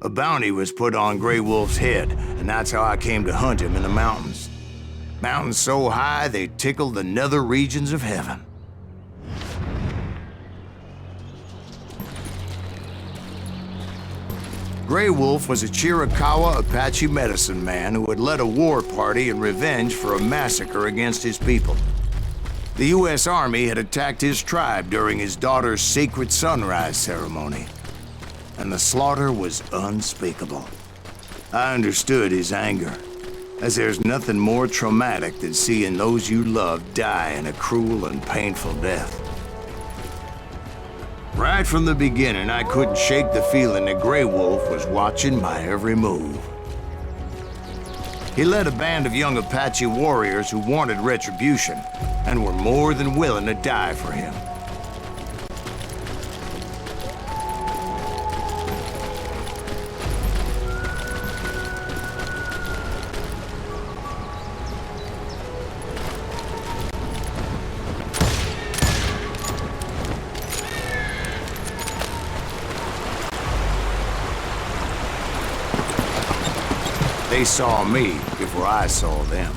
A bounty was put on Grey Wolf's head, and that's how I came to hunt him in the mountains. Mountains so high they tickle the nether regions of heaven. Grey Wolf was a Chiricahua Apache medicine man who had led a war party in revenge for a massacre against his people. The U.S. Army had attacked his tribe during his daughter's sacred sunrise ceremony, and the slaughter was unspeakable. I understood his anger, as there's nothing more traumatic than seeing those you love die in a cruel and painful death. Right from the beginning, I couldn't shake the feeling that Grey Wolf was watching my every move. He led a band of young Apache warriors who wanted retribution and were more than willing to die for him. They saw me before I saw them.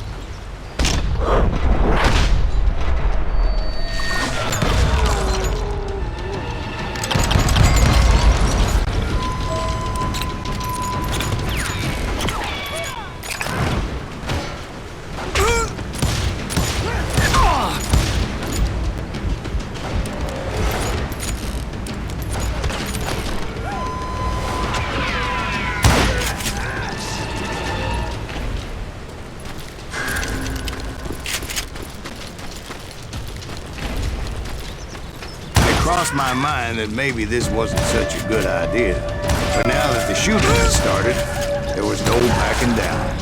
Crossed my mind that maybe this wasn't such a good idea. But now that the shooting had started, there was no backing down.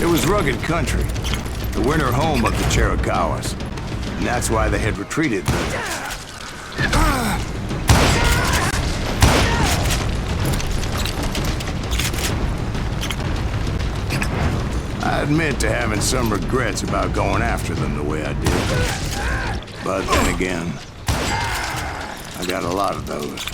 It was rugged country, the winter home of the Chiricahuas, and that's why they had retreated thither. I admit to having some regrets about going after them the way I did. But then again, I got a lot of those.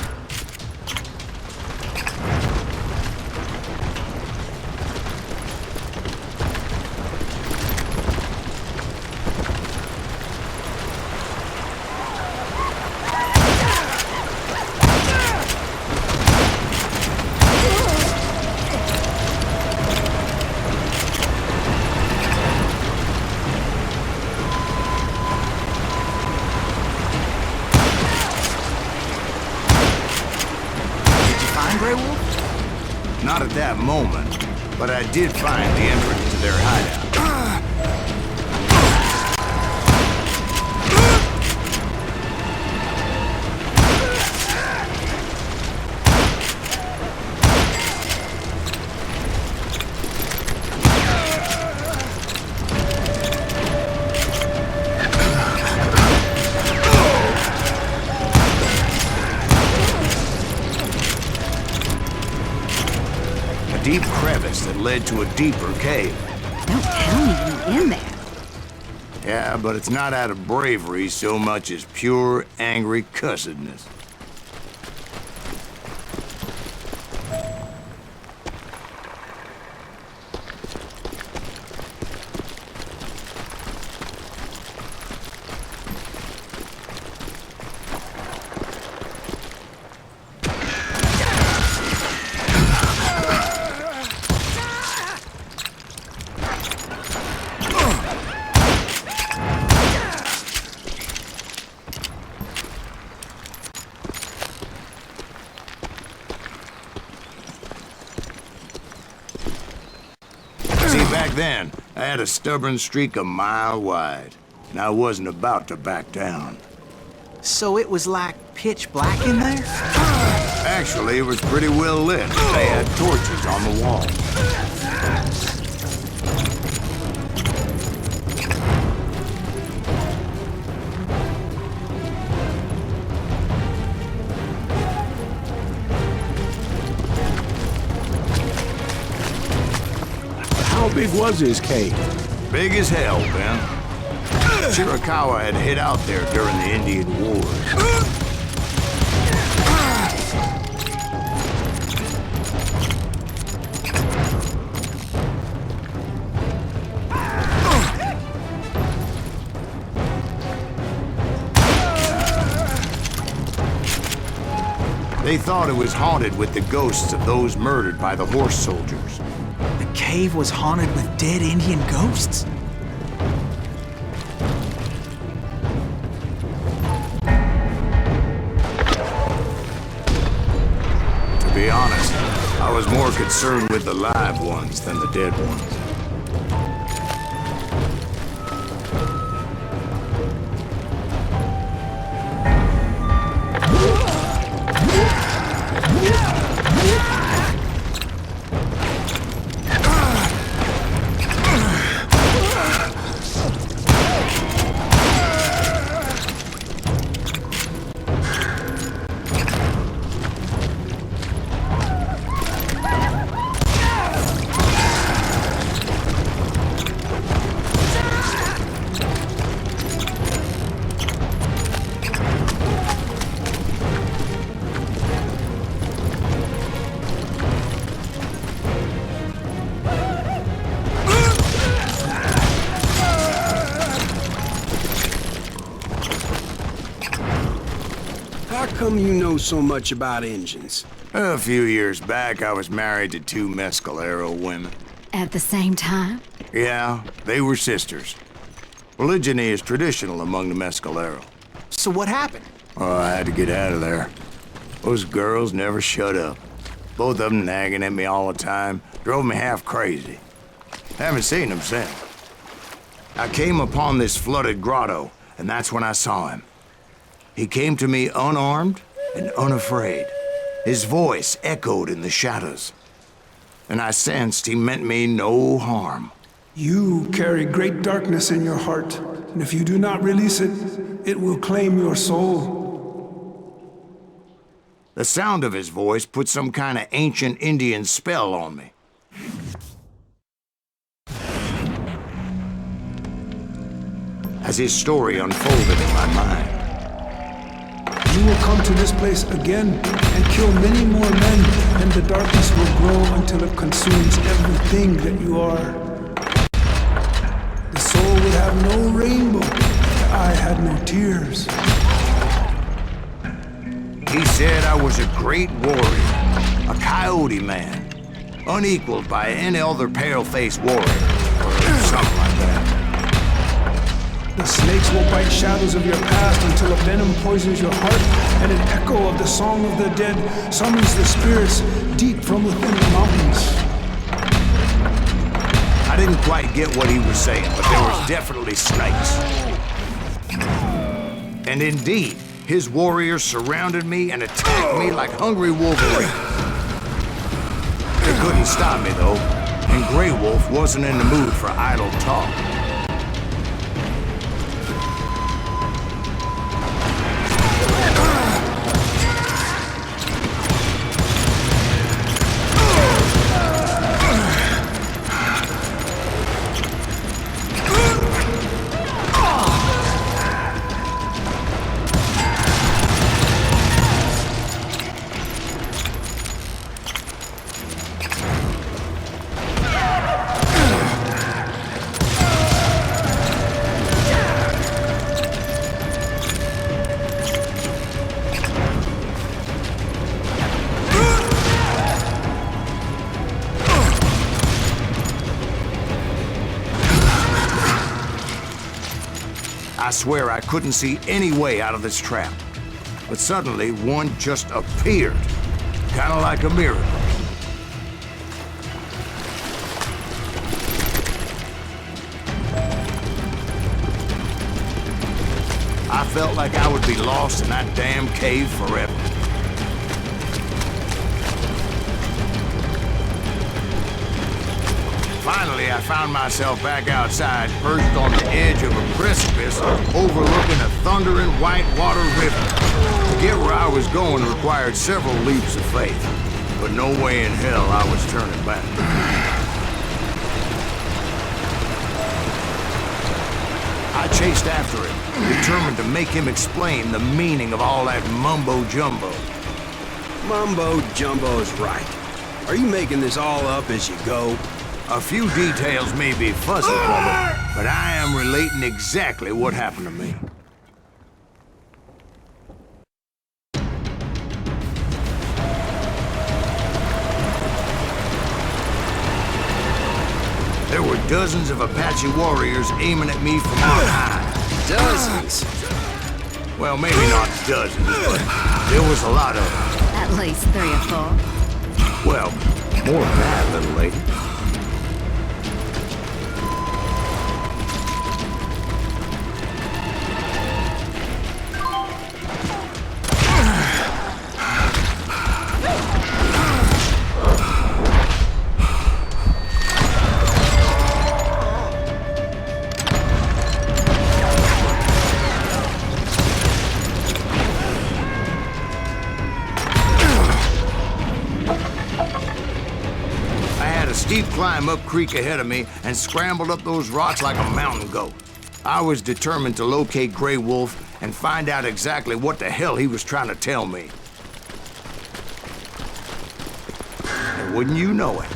Grey Wolf? Not at that moment, but I did find the entrance to their hideout. Deep crevice that led to a deeper cave. Don't tell me you're in there. Yeah, but it's not out of bravery so much as pure, angry cussedness. See, back then, I had a stubborn streak a mile wide, and I wasn't about to back down. So it was like pitch black in there? Actually, it was pretty well lit. They had torches on the wall. How big was his cave? Big as hell, Ben. Chiricahua had hid out there during the Indian Wars. They thought it was haunted with the ghosts of those murdered by the horse soldiers. The cave was haunted with dead Indian ghosts? To be honest, I was more concerned with the live ones than the dead ones. How come you know so much about engines? A few years back, I was married to two Mescalero women. At the same time? Yeah, they were sisters. Polygyny is traditional among the Mescalero. So what happened? Oh, I had to get out of there. Those girls never shut up. Both of them nagging at me all the time. Drove me half crazy. Haven't seen them since. I came upon this flooded grotto, and that's when I saw him. He came to me unarmed and unafraid. His voice echoed in the shadows. And I sensed he meant me no harm. You carry great darkness in your heart, and if you do not release it, it will claim your soul. The sound of his voice put some kind of ancient Indian spell on me. As his story unfolded in my mind, You will come to this place again and kill many more men, and the darkness will grow until it consumes everything that you are. The soul would have no rainbow, the eye had no tears. he said I was a great warrior, a coyote man, unequaled by any other pale-faced warrior, or something like that. The snakes will bite shadows of your past until a venom poisons your heart, and an echo of the song of the dead summons the spirits deep from within the mountains. I didn't quite get what he was saying, but there was definitely snakes. And indeed, his warriors surrounded me and attacked me like hungry wolverines. They couldn't stop me, though, and Grey Wolf wasn't in the mood for idle talk. I swear I couldn't see any way out of this trap. But suddenly, one just appeared. Kind of like a miracle. I felt like I would be lost in that damn cave forever. found myself back outside, perched on the edge of a precipice overlooking a thundering whitewater river. To get where I was going required several leaps of faith, but no way in hell I was turning back. I chased after him, determined to make him explain the meaning of all that mumbo-jumbo. Mumbo-jumbo's right. Are you making this all up as you go? A few details may be fuzzy, brother, but I am relating exactly what happened to me. There were dozens of Apache warriors aiming at me from on high. Dozens? Well, maybe not dozens, but there was a lot of them. At least 3 or 4. Well, more than that, little lady. Steep climb up creek ahead of me and scrambled up those rocks like a mountain goat. I was determined to locate Grey Wolf and find out exactly what the hell he was trying to tell me. And wouldn't you know it,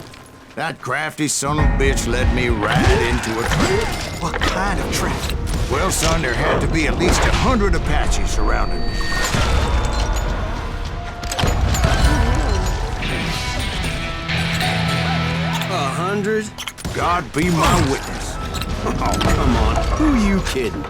that crafty son of a bitch led me right into a trap. What kind of trap? Well, son, there had to be at least 100 Apaches surrounding me. 100? God be my witness. Oh, come on. Who are you kidding?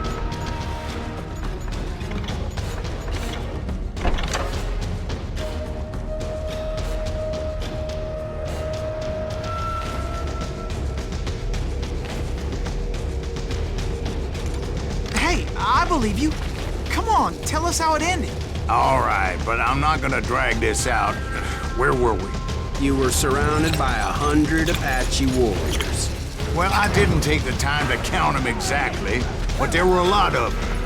Hey, I believe you. Come on, tell us how it ended. All right, but I'm not gonna drag this out. Where were we? You were surrounded by 100 Apache warriors. Well, I didn't take the time to count them exactly, but there were a lot of them.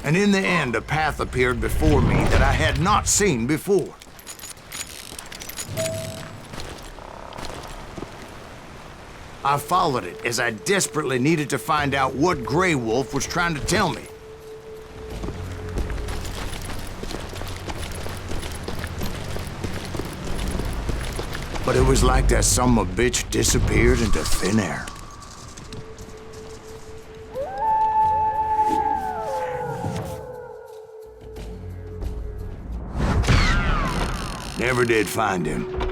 And in the end, a path appeared before me that I had not seen before. I followed it as I desperately needed to find out what Grey Wolf was trying to tell me. But it was like that son of a bitch disappeared into thin air. Never did find him.